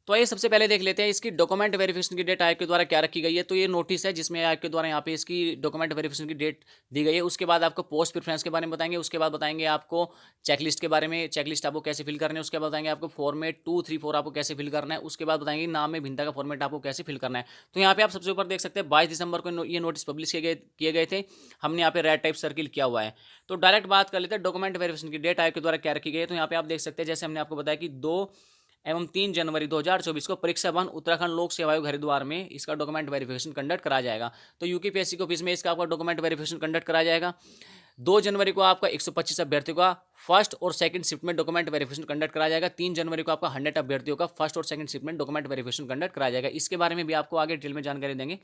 तो आइए सबसे पहले देख लेते हैं इसकी डॉक्यूमेंट वेरिफिकेशन की डेट आयोग के द्वारा क्या रखी गई है। तो ये नोटिस है जिसमें आयोग के द्वारा यहाँ पे इसकी डॉक्यूमेंट वेरिफिकेशन की डेट दी गई है। उसके बाद आपको पोस्ट प्रेफरेंस के बारे में बताएंगे, उसके बाद बताएंगे आपको चेकलिस्ट के बारे में, चेकलिस्ट आपको कैसे फिल करना है, उसके बाद बताएंगे आपको फॉर्मेट 234 आपको कैसे फिल करना है, उसके बाद बताएंगे नाम में भिन्नता का फॉर्मेट आपको कैसे फिल करना है। तो यहाँ पे आप सबसे ऊपर देख सकते हैं 22 दिसंबर को ये नोटिस पब्लिश किए गए थे। हमने यहाँ पे रेड टाइप सर्किल किया हुआ है। तो डायरेक्ट बात कर लेते हैं डॉक्यूमेंट वेरिफिकेशन की डेट आयोग के द्वारा क्या रखी गई है। तो यहाँ पे आप देख सकते हैं जैसे हमने आपको बताया कि 2 एवं 3 जनवरी 2024 को परीक्षा भवन उत्तराखंड लोक सेवा आयोग हरिद्वार में इसका डॉक्यूमेंट वेरिफिकेशन कंडक्ट कराया जाएगा। तो यूपीपीएससी के ऑफिस में इसका आपका डॉक्यूमेंट वेरिफिकेशन कंडक्ट कराया जाएगा। 2 जनवरी को आपका 125 अभ्यर्थियों का फर्स्ट और सेकंड शिफ्ट में डॉक्यूमेंट वेरिफिकेशन कंडक्ट कराया जाएगा। 3 जनवरी को आपका 100 अभ्यर्थियों का फर्स्ट और सेकंड शिफ्ट में डॉक्यूमेंट वेरिफिकेशन कंडक्ट कराया जाएगा। इसके बारे में भी आपको आगे डिटेल में जानकारी देंगे।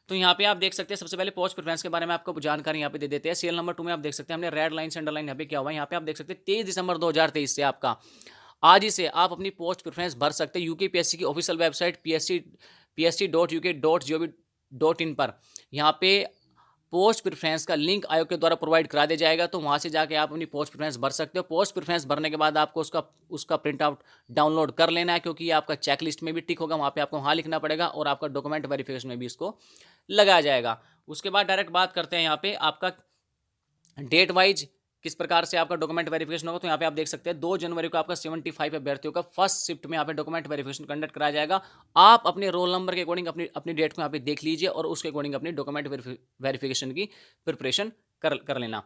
तो यहाँ पे आप देख सकते हैं सबसे पहले पोस्ट प्रेफरेंस के बारे में आपको जानकारी यहाँ पे दे देते हैं। सीरियल नंबर 2 में आप देख सकते हैं हमने रेड लाइन से अंडरलाइन यहाँ पे क्या हुआ है। यहाँ पे आप देख सकते हैं 23 दिसंबर 2023 से आपका आज ही से आप अपनी पोस्ट प्रेफरेंस भर सकते हैं। यूकेपीएससी की ऑफिशियल वेबसाइट psc.uk.gov.in पर यहाँ पे पोस्ट प्रेफरेंस का लिंक आयोग के द्वारा प्रोवाइड करा दिया जाएगा। तो वहाँ से जाके आप अपनी पोस्ट प्रेफरेंस भर सकते हो। पोस्ट प्रेफरेंस भरने के बाद आपको उसका प्रिंट आउट डाउनलोड कर लेना है, क्योंकि ये आपका चेक लिस्ट में भी टिक होगा, वहाँ पे आपको हाँ लिखना पड़ेगा और आपका डॉक्यूमेंट वेरिफिकेशन में भी इसको लगाया जाएगा। उसके बाद डायरेक्ट बात करते हैं यहाँ पे आपका डेट वाइज किस प्रकार से आपका डॉक्यूमेंट वेरिफिकेशन होगा। तो यहाँ पे आप देख सकते हैं 2 जनवरी को आपका 75 अभ्यर्थियों का फर्स्ट शिफ्ट में यहाँ पे डॉक्यूमेंट वेरिफिकेशन कंडक्ट कराया जाएगा। आप अपने रोल नंबर के अकॉर्डिंग अपनी डेट को यहाँ पे देख लीजिए और उसके अकॉर्डिंग अपनी डॉक्यूमेंट वेरिफिकेशन की प्रिपरेशन कर लेना।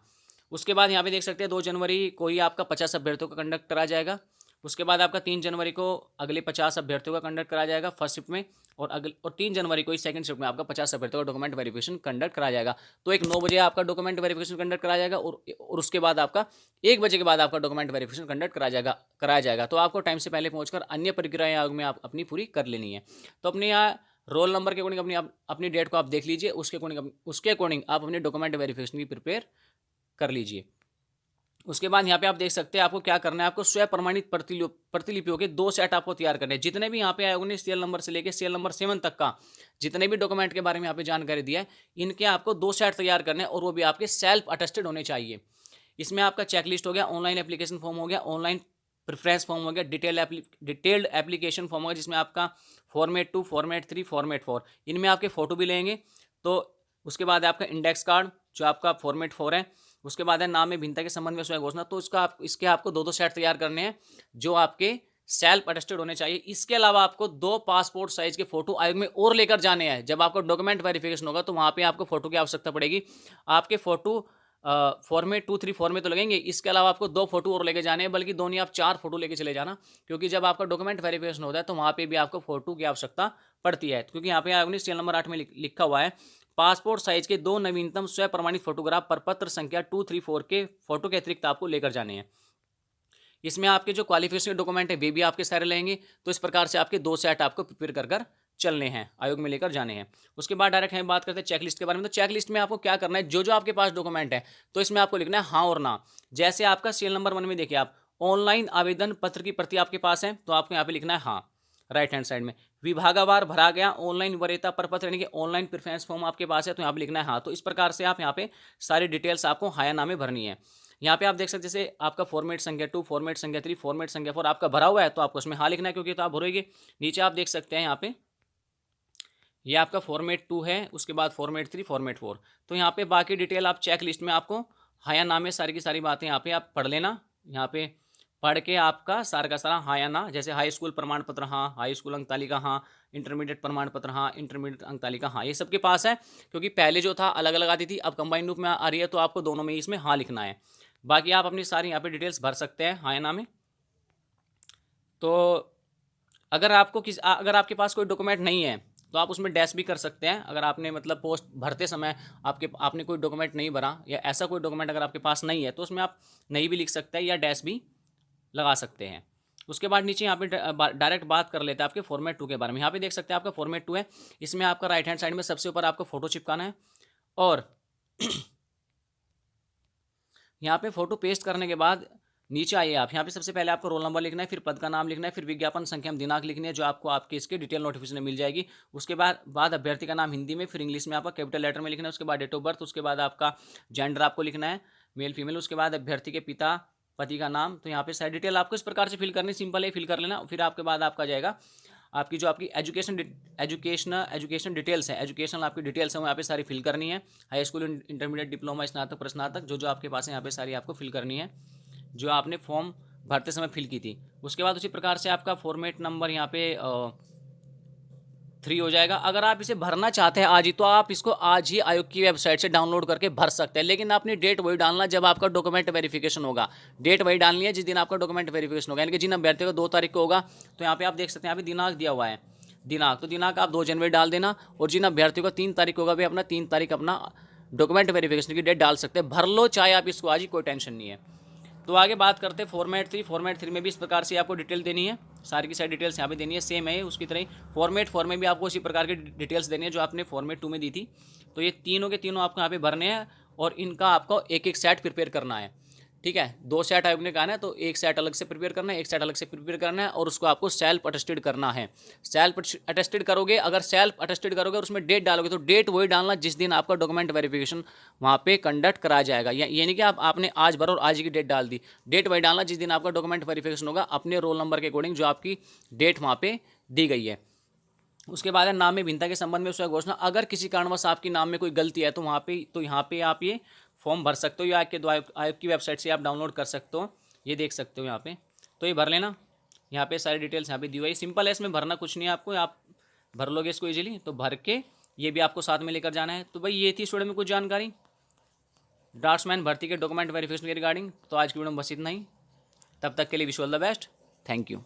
उसके बाद यहाँ पे देख सकते हैं 2 जनवरी को ही आपका 50 अभ्यर्थियों का कंडक्ट कराया जाएगा। उसके बाद आपका 3 जनवरी को अगले 50 अभ्यर्थियों का कंडक्ट कराया जाएगा फर्स्ट शिफ्ट में, और 3 जनवरी को ही सेकंड शिफ्ट में आपका 50 अभ्यर्थियों का डॉक्यूमेंट वेरिफिकेशन कंडक्ट कराया जाएगा। तो एक 9 बजे आपका डॉक्यूमेंट वेरिफिकेशन कंडक्ट कराया जाएगा और उसके बाद आपका 1 बजे के बाद आपका डॉक्यूमेंट वेरिफिकेशन कंडक्ट कराया जाएगा। तो आपको टाइम से पहले पहुंचकर अन्य प्रक्रियाएं आयोग में आप अपनी पूरी कर लेनी है। तो अपने यहाँ रोल नंबर के अकॉर्डिंग अपनी डेट को आप देख लीजिए, उसके अकॉर्डिंग आप अपने डॉक्यूमेंट वेरिफिकेशन की प्रिपेयर कर लीजिए। उसके बाद यहाँ पे आप देख सकते हैं आपको क्या करना है। आपको स्वयं प्रमाणित प्रतिलिपियों के 2 सेट आपको तैयार करने हैं। जितने भी यहाँ पे आयोग ने सीरियल नंबर से लेकर सीरियल नंबर 7 तक का जितने भी डॉक्यूमेंट के बारे में यहाँ पे जानकारी दिया है, इनके आपको 2 सेट तैयार करने हैं और वो भी आपके सेल्फ अटेस्टेड होने चाहिए। इसमें आपका चेकलिस्ट हो गया, ऑनलाइन एप्लीकेशन फॉर्म हो गया, ऑनलाइन प्रेफरेंस फॉर्म हो गया, डिटेल्ड एप्लीकेशन फॉर्म होगा जिसमें आपका फॉर्मेट 2, फॉर्मेट 3, फॉर्मेट 4, इनमें आपके फोटो भी लेंगे। तो उसके बाद आपका इंडेक्स कार्ड जो आपका फॉर्मेट 4 है। उसके बाद है नाम में भिन्नता के संबंध में स्वयं घोषणा। तो इसके आपको 2 सेट तैयार करने हैं जो आपके सेल्फ अटेस्टेड होने चाहिए। इसके अलावा आपको 2 पासपोर्ट साइज के फोटो आयोग में और लेकर जाने हैं। जब आपको डॉक्यूमेंट वेरिफिकेशन होगा तो वहाँ पे आपको फोटो की आवश्यकता पड़ेगी। आपके फोटो फॉर्मेट 2, 3, 4 में तो लगेंगे, इसके अलावा आपको 2 फोटो और लेके जाने हैं, बल्कि 2 नहीं आप 4 फोटो लेके चले जाना, क्योंकि जब आपका डॉक्यूमेंट वेरिफिकेशन होता है तो वहाँ पे भी आपको फोटो की आवश्यकता पड़ती है। क्योंकि यहाँ पे आयोग ने सीरियल नंबर 8 में लिखा हुआ है पासपोर्ट साइज के 2 नवीनतम स्वयं प्रमाणित फोटोग्राफ पर पत्र संख्या 234 के फोटो के अतिरिक्त आपको लेकर जाने हैं। इसमें आपके जो क्वालिफिकेशन डॉक्यूमेंट है वे भी आपके सारे रहेंगे। तो इस प्रकार से आपके 2 सेट आपको प्रिपेयर कर चलने हैं, आयोग में लेकर जाने हैं। उसके बाद डायरेक्ट हम बात करते हैं चेकलिस्ट के बारे में। तो चेकलिस्ट में आपको क्या करना है, जो जो आपके पास डॉक्यूमेंट है तो इसमें आपको लिखना है हाँ और ना। जैसे आपका सीरियल नंबर 1 में देखिए आप ऑनलाइन आवेदन पत्र की प्रति आपके पास है तो आपको यहाँ पे लिखना है हाँ, राइट हैंड साइड में। विभागवार भरा गया ऑनलाइन वरीयता प्रपत्र यानी कि ऑनलाइन प्रेफरेंस फॉर्म आपके पास है तो यहाँ पे लिखना है हाँ। तो इस प्रकार से आप यहाँ पे सारी डिटेल्स आपको हाँ या ना में भरनी है। यहाँ पे आप देख सकते हैं जैसे आपका फॉर्मेट संख्या 2, फॉर्मेट संख्या 3, फॉर्मेट संख्या 4 आपका भरा हुआ है तो आपको उसमें हाँ लिखना है, क्योंकि तो आप भरोगे। नीचे आप देख सकते हैं यहाँ पे ये आपका फॉर्मेट 2 है, उसके बाद फॉर्मेट 3, फॉर्मेट 4। तो यहाँ पे बाकी डिटेल आप चेक लिस्ट में आपको हाँ या ना में सारी की सारी बातें यहाँ पे आप पढ़ लेना। यहाँ पे पढ़ के आपका सारा का सारा हाँ या ना, जैसे हाई स्कूल प्रमाण पत्र हाँ, हाई स्कूल अंक तालिका हाँ, इंटरमीडिएट प्रमाण पत्र हाँ, इंटरमीडिएट अंक तालिका हाँ, ये सबके पास है। क्योंकि पहले जो था अलग अलग आती थी, अब कंबाइंड रूप में आ रही है तो आपको दोनों में इसमें हाँ लिखना है। बाकी आप अपनी सारी यहाँ पे डिटेल्स भर सकते हैं हाँ या ना में। तो अगर आपके पास कोई डॉक्यूमेंट नहीं है तो आप उसमें डैश भी कर सकते हैं। अगर आपने मतलब पोस्ट भरते समय आपने कोई डॉक्यूमेंट नहीं भरा या ऐसा कोई डॉक्यूमेंट अगर आपके पास नहीं है तो उसमें आप नहीं भी लिख सकते हैं या डैश भी लगा सकते हैं। उसके बाद नीचे यहाँ पे डायरेक्ट बात कर लेते हैं आपके फॉर्मेट 2 के बारे में। यहाँ पे देख सकते हैं आपका फॉर्मेट 2 है, इसमें आपका राइट हैंड साइड में सबसे ऊपर आपको फोटो चिपकाना है और यहाँ पे फोटो पेस्ट करने के बाद नीचे आइए आप। यहाँ पे सबसे पहले आपको रोल नंबर लिखना है, फिर पद का नाम लिखना है, फिर विज्ञापन संख्या दिनांक लिखनी है जो आपको आपके इसके डिटेल नोटिफिकेशन में मिल जाएगी। उसके बाद अभ्यर्थी का नाम हिंदी में, फिर इंग्लिश में आपका कैपिटल लेटर में लिखना है। उसके बाद डेट ऑफ बर्थ, उसके बाद आपका जेंडर आपको लिखना है मेल फीमेल। उसके बाद अभ्यर्थी के पिता पति का नाम। तो यहाँ पे सारी डिटेल आपको इस प्रकार से फिल करनी, सिंपल है, फिल कर लेना। फिर आपके बाद आपका जाएगा आपकी जो आपकी एजुकेशन डिटेल्स है, एजुकेशनल आपकी डिटेल्स है वो यहाँ पे सारी फिल करनी है। हाई स्कूल, इंटरमीडिएट, डिप्लोमा, स्नातक, प्रस्नातक, जो जो आपके पास है यहाँ पे सारी आपको फिल करनी है, जो आपने फॉर्म भरते समय फिल की थी। उसके बाद उसी प्रकार से आपका फॉर्मेट नंबर यहाँ पे 3 हो जाएगा। अगर आप इसे भरना चाहते हैं आज ही, तो आप इसको आज ही आयोग की वेबसाइट से डाउनलोड करके भर सकते हैं, लेकिन आपने डेट वही डालना जब आपका डॉक्यूमेंट वेरिफिकेशन होगा। डेट वही डालनी है जिस दिन आपका डॉक्यूमेंट वेरिफिकेशन होगा, यानी कि जिन अभ्यर्थियों को 2 तारीख को होगा, तो यहाँ पे आप देख सकते हैं यहाँ पे दिनांक दिया हुआ है, दिनांक, तो दिनांक आप 2 जनवरी डाल देना। और जिन अभ्यर्थियों को 3 तारीख होगा भी अपना 3 तारीख अपना डॉक्यूमेंट वेरिफिकेशन की डेट डाल सकते हैं। भर लो चाहे आप इसको आज ही, कोई टेंशन नहीं है। तो आगे बात करते हैं फॉर्मेट 3। फॉर्मेट 3 में भी इस प्रकार से आपको डिटेल देनी है, सारी की सारी डिटेल्स यहाँ पे देनी है, सेम है उसकी तरह ही। फॉर्मेट 4 में भी आपको उसी प्रकार की डिटेल्स देनी है जो आपने फॉर्मेट 2 में दी थी। तो ये तीनों के तीनों आपको यहाँ पे भरने हैं और इनका आपको एक एक सेट प्रिपेयर करना है, ठीक है। 2 सेट आयोग ने कहा है, तो एक सेट अलग से प्रिपेयर करना है, एक सेट अलग से प्रिपेयर करना है, और उसको आपको सेल्फ अटेस्टेड करना है। सेल्फ अटेस्टेड करोगे, अगर सेल्फ अटेस्टेड करोगे और उसमें डेट डालोगे, तो डेट वही डालना जिस दिन आपका डॉक्यूमेंट वेरिफिकेशन वहाँ पे कंडक्ट कराया जाएगा। ये नहीं कि आपने आज भरो और आज की डेट डाल दी, डेट वही डालना जिस दिन आपका डॉक्यूमेंट वेरिफिकेशन होगा, अपने रोल नंबर के अकॉर्डिंग जो आपकी डेट वहाँ पे दी गई है। उसके बाद है नाम में भिन्नता के संबंध में उसका घोषणा। अगर किसी कारणवश आपके नाम में कोई गलती है, तो वहाँ पे, तो यहाँ पे आप ये फॉर्म भर सकते हो, या आयोग की वेबसाइट से आप डाउनलोड कर सकते हो, ये देख सकते हो यहाँ पे। तो ये भर लेना, यहाँ पे सारी डिटेल्स यहाँ पे दी हुई है, सिंपल है, इसमें भरना कुछ नहीं है आपको, आप भर लोगे इसको इजीली। तो भर के ये भी आपको साथ में लेकर जाना है। तो भाई ये थी स्टूडेंट में कुछ जानकारी ड्राफ्ट्समैन भर्ती के डॉक्यूमेंट वेरिफिकेशन के रिगार्डिंग। तो आज की वीडियो में बस इतना ही, तब तक के लिए wish all the best, thank you.